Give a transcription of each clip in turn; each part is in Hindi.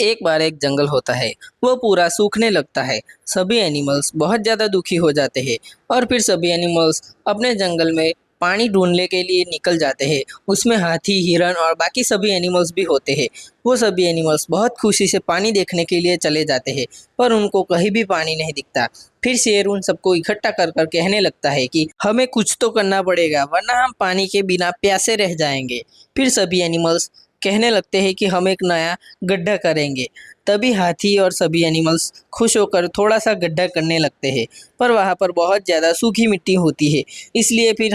एक बार एक जंगल होता है। वो पूरा सूखने लगता है। सभी एनिमल्स बहुत ज़्यादा दुखी हो जाते हैं और फिर सभी एनिमल्स अपने जंगल में पानी ढूंढने के लिए निकल जाते हैं। उसमें हाथी, हिरन और बाकी सभी एनिमल्स भी होते हैं। वो सभी एनिमल्स बहुत खुशी से पानी देखने के लिए चले जाते हैं, पर उनको कहीं भी पानी नहीं दिखता। फिर शेर उन सबको इकट्ठा कर कर कहने लगता है कि हमें कुछ तो करना पड़ेगा, वरना हम पानी के बिना प्यासे रह जाएंगे। फिर सभी एनिमल्स कहने लगते हैं कि हम एक नया गड्ढा करेंगे। तभी हाथी और सभी एनिमल्स खुश होकर थोड़ा सा गड्ढा करने लगते हैं, पर वहाँ पर बहुत ज़्यादा सूखी मिट्टी होती है। इसलिए फिर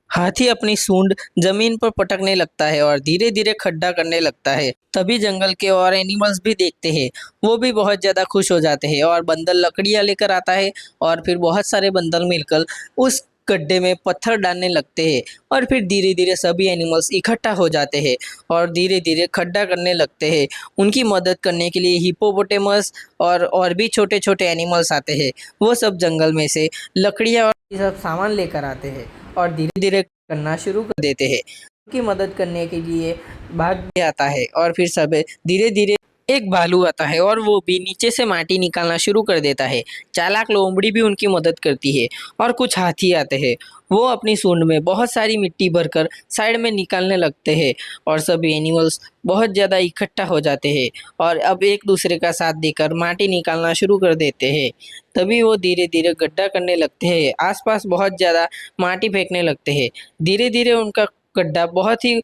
हाथी अपनी सूंड जमीन पर पटकने लगता है और धीरे धीरे खड्डा करने लगता है। तभी जंगल के और एनिमल्स भी देखते हैं। वो भी बहुत ज़्यादा खुश हो जाते हैं और बंदर लकड़ियाँ लेकर आता है और फिर बहुत सारे बंदर मिलकर उस गड्ढे में पत्थर डालने लगते हैं और फिर धीरे धीरे सभी एनिमल्स इकट्ठा हो जाते हैं और धीरे धीरे खड्डा करने लगते हैं। उनकी मदद करने के लिए हिप्पोपोटेमस और भी छोटे छोटे एनिमल्स आते हैं। वो सब जंगल में से लकड़ियाँ और ये सब सामान लेकर आते हैं और धीरे धीरे करना शुरू कर देते हैं। उनकी मदद करने के लिए भाग भी आता है और फिर सब धीरे धीरे एक भालू आता है और वो भी नीचे से माटी निकालना शुरू कर देता है। चालाक लोमड़ी भी उनकी मदद करती है और कुछ हाथी आते हैं। वो अपनी सूंड में बहुत सारी मिट्टी भरकर साइड में निकालने लगते हैं और सभी एनिमल्स बहुत ज़्यादा इकट्ठा हो जाते हैं और अब एक दूसरे का साथ देकर माटी निकालना शुरू कर देते हैं। तभी वो धीरे धीरे गड्ढा करने लगते हैं, आसपास बहुत ज़्यादा माटी फेंकने लगते हैं। धीरे धीरे उनका गड्ढा बहुत ही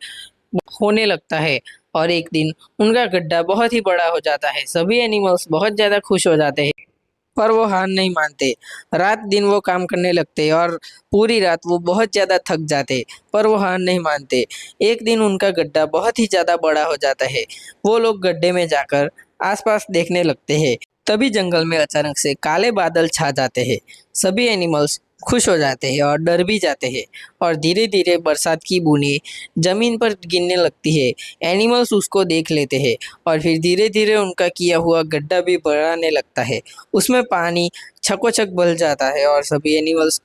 होने लगता है और एक दिन उनका गड्ढा बहुत ही बड़ा हो जाता है। सभी एनिमल्स बहुत ज़्यादा खुश हो जाते हैं, पर वो हार नहीं मानते। रात दिन वो काम करने लगते हैं और पूरी रात वो बहुत ज़्यादा थक जाते, पर वो हार नहीं मानते। एक दिन उनका गड्ढा बहुत ही ज़्यादा बड़ा हो जाता है। वो लोग गड्ढे में जाकर आसपास देखने लगते हैं। तभी जंगल में अचानक से काले बादल छा जाते हैं। सभी एनिमल्स खुश हो जाते हैं और डर भी जाते हैं और धीरे धीरे बरसात की बूंदें जमीन पर गिरने लगती है। एनिमल्स उसको देख लेते हैं और फिर धीरे धीरे उनका किया हुआ गड्ढा भी बढ़ाने लगता है। उसमें पानी छकोछक भर जाता है और सभी एनिमल्स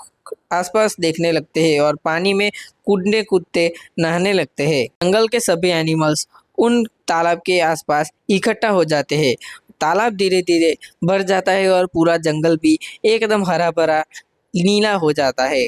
आसपास देखने लगते हैं और पानी में कूदने कूदते नहाने लगते हैं। जंगल के सभी एनिमल्स उन तालाब के आसपास इकट्ठा हो जाते हैं। तालाब धीरे धीरे भर जाता है और पूरा जंगल भी एकदम हरा भरा नीला हो जाता है।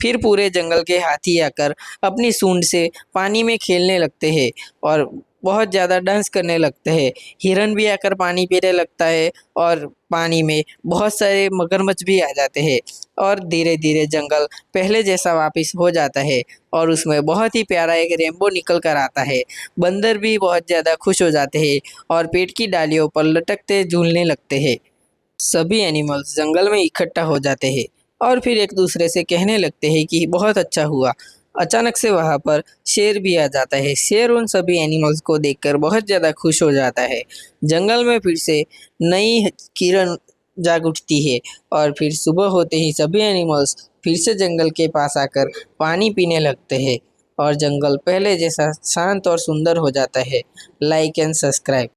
फिर पूरे जंगल के हाथी आकर अपनी सूंड से पानी में खेलने लगते हैं और बहुत ज़्यादा डांस करने लगते हैं। हिरन भी आकर पानी पीने लगता है और पानी में बहुत सारे मगरमच्छ भी आ जाते हैं और धीरे धीरे जंगल पहले जैसा वापस हो जाता है और उसमें बहुत ही प्यारा एक रेनबो निकल कर आता है। बंदर भी बहुत ज़्यादा खुश हो जाते हैं और पेड़ की डालियों पर लटकते झूलने लगते हैं। सभी एनिमल्स जंगल में इकट्ठा हो जाते हैं और फिर एक दूसरे से कहने लगते हैं कि बहुत अच्छा हुआ। अचानक से वहाँ पर शेर भी आ जाता है। शेर उन सभी एनिमल्स को देखकर बहुत ज़्यादा खुश हो जाता है। जंगल में फिर से नई किरण जाग उठती है और फिर सुबह होते ही सभी एनिमल्स फिर से जंगल के पास आकर पानी पीने लगते हैं और जंगल पहले जैसा शांत और सुंदर हो जाता है। Like and subscribe.